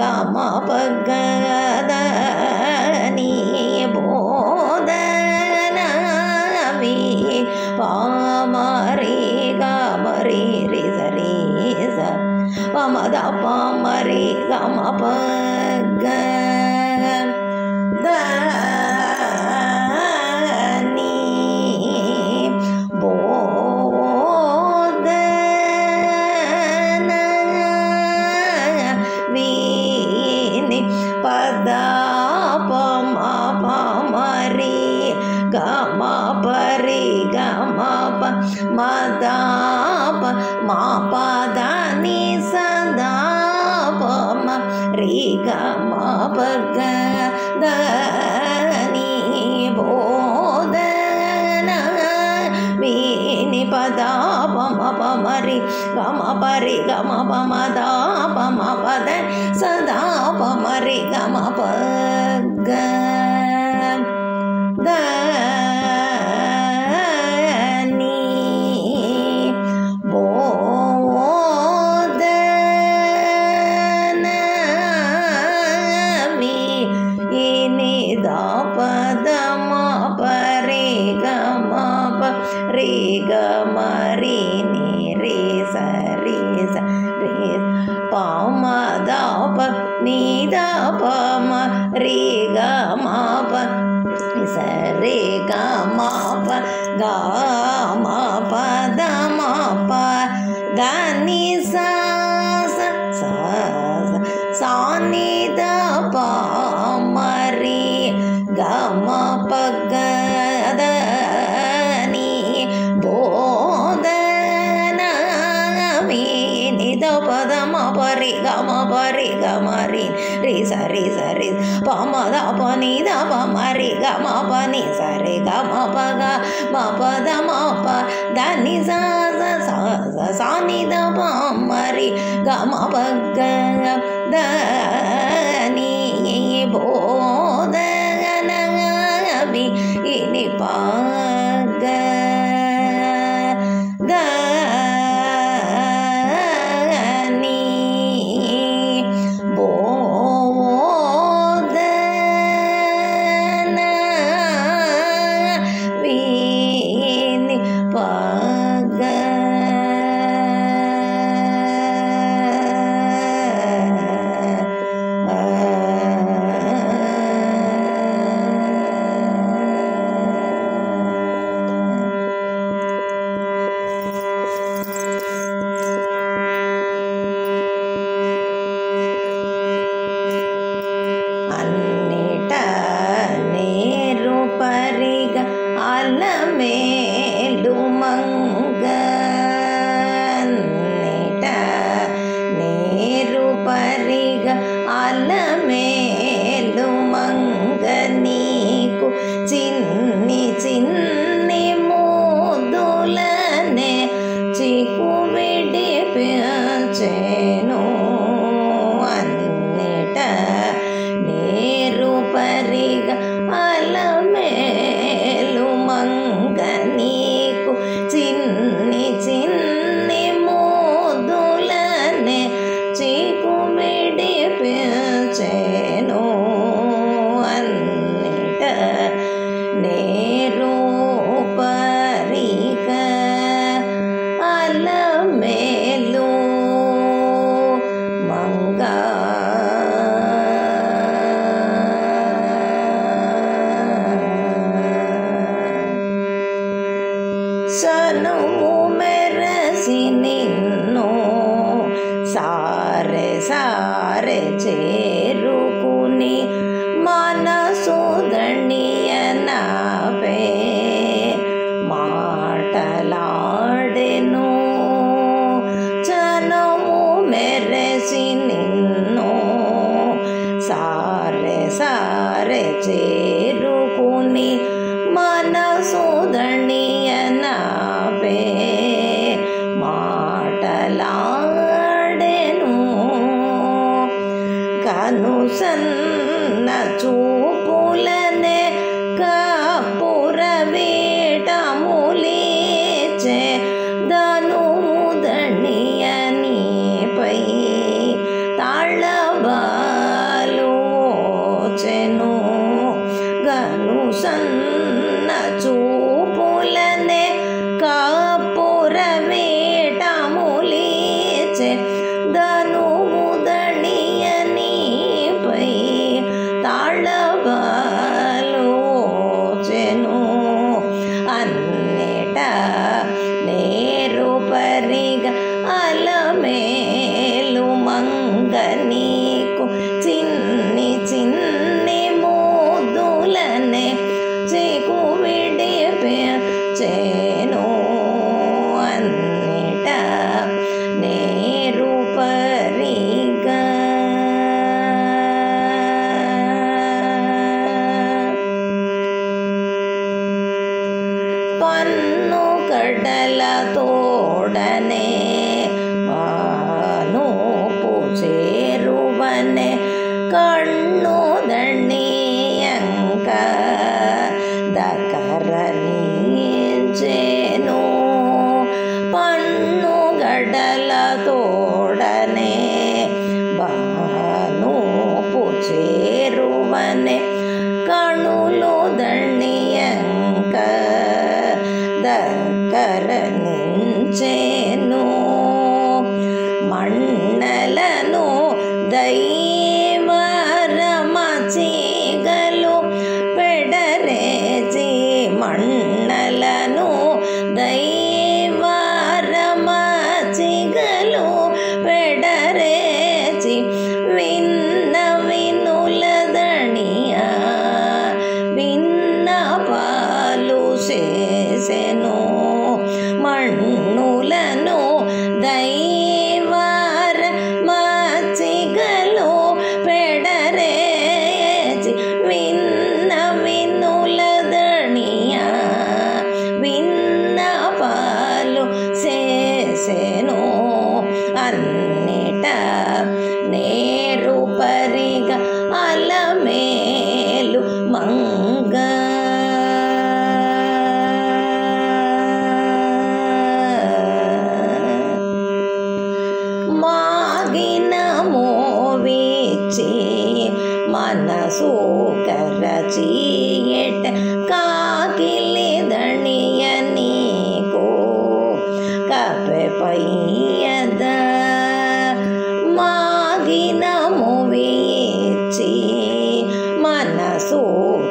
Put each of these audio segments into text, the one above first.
గమ పగద నీ బోధనవి పామరి గమరి రి సరి స పమద పామరి గమ పగ దని బోధన వీని పద పమ పమరి గమ పరి గమ ప మద ప మా పద ని సదా పమ రి గమ పగ దని బోధన వీని పద పమ పమరి గమ పరి గమ పమద పమ పద సదా పమరి గమ పగ దని బోధన వీని దా పద మా పరి గమ పరి గమ రి ని రి సరి స రి పమ ద ప ని ద పమ రి గమ ప సరి గమ ప గమ పద మ ప దని సా సా ని ద ప మరి గమ పగ దని బోధన వీని ద పద మ పరి గమ రి రి సరి సరి పమ ద ప ని ద ప మరి గమ ప ని సరి గమ పగ మ పద మ ప దని సా సా ని ద ప మరి గమ పగ దని బోధన వీని పగ దని బోధన వీని పగ అన్నిట నేరు పరిగ అలమేలు మంగ అన్నిట నేరు పరిగ అలమేలు మంగ నీకు చిన్ని చిన్ని మోదులనే చికు విడిపించెను అన్నిట నేరు పరిగ అలమేలు మంగ నీకు చిన్ని చిన్ని మోదులనే చికు విడిపించెను అన్నిట నేరు పరిగ అలమేలు మంగ సనుము మెరసి నిన్ను సారె సారె చేరుకుని మనసు దణియనాపే మాటలాడెను చనుము మెరసి నిన్ను సారె సారె చేరుకుని మనసు దణియనాపే మాటలాడెను కనుసన్న చూపులనే కపుర వేటములేచే దనుముదణియనిపై తాళబా వినులను దైవార మచ్చిగలు పెడరేచి విన్న వినులదణియా విన్నపాలు చేసెను అన్నిట నేరు పరిగ అలమేలు మంగ మాగిన మోవిచి మనసు కరచియట కాకిలి దణియ నీకు కపె పయ్యద మాగిన మోవిచి మనసు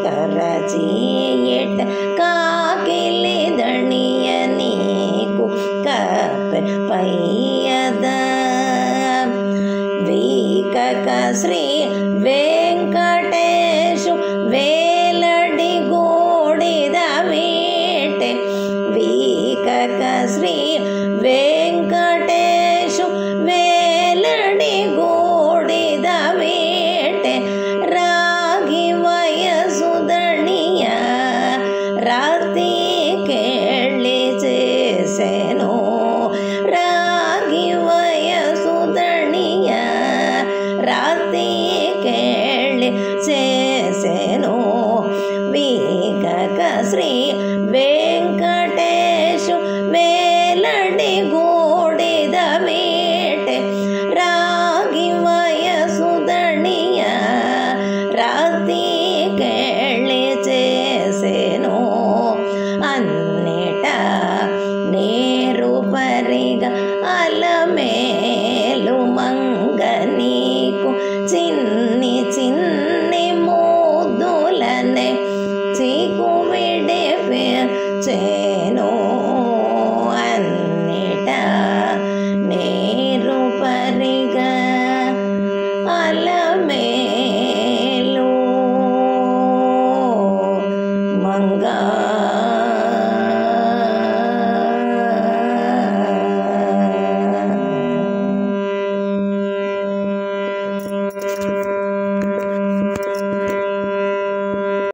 కరచియట కాకిలి దణియ నీకు కపె పయ్యద వీకక శ్రీ వెంకటేశు వేలడి గోడిద వేటె వీకక శ్రీ వెంకటేశు వేలడి గోడిద వేటె రాగి వయసు దణియ రాతి కేళి చేసెను రాగి వయసు దణియ రాతి కేళి చేసెను వీకక శ్రీ వెంకటేశు వేలడి గోడిద వేటె రాగి వయసు దణియ రాతి కేళి చేసెను అన్నిట నేరు పరిగ అల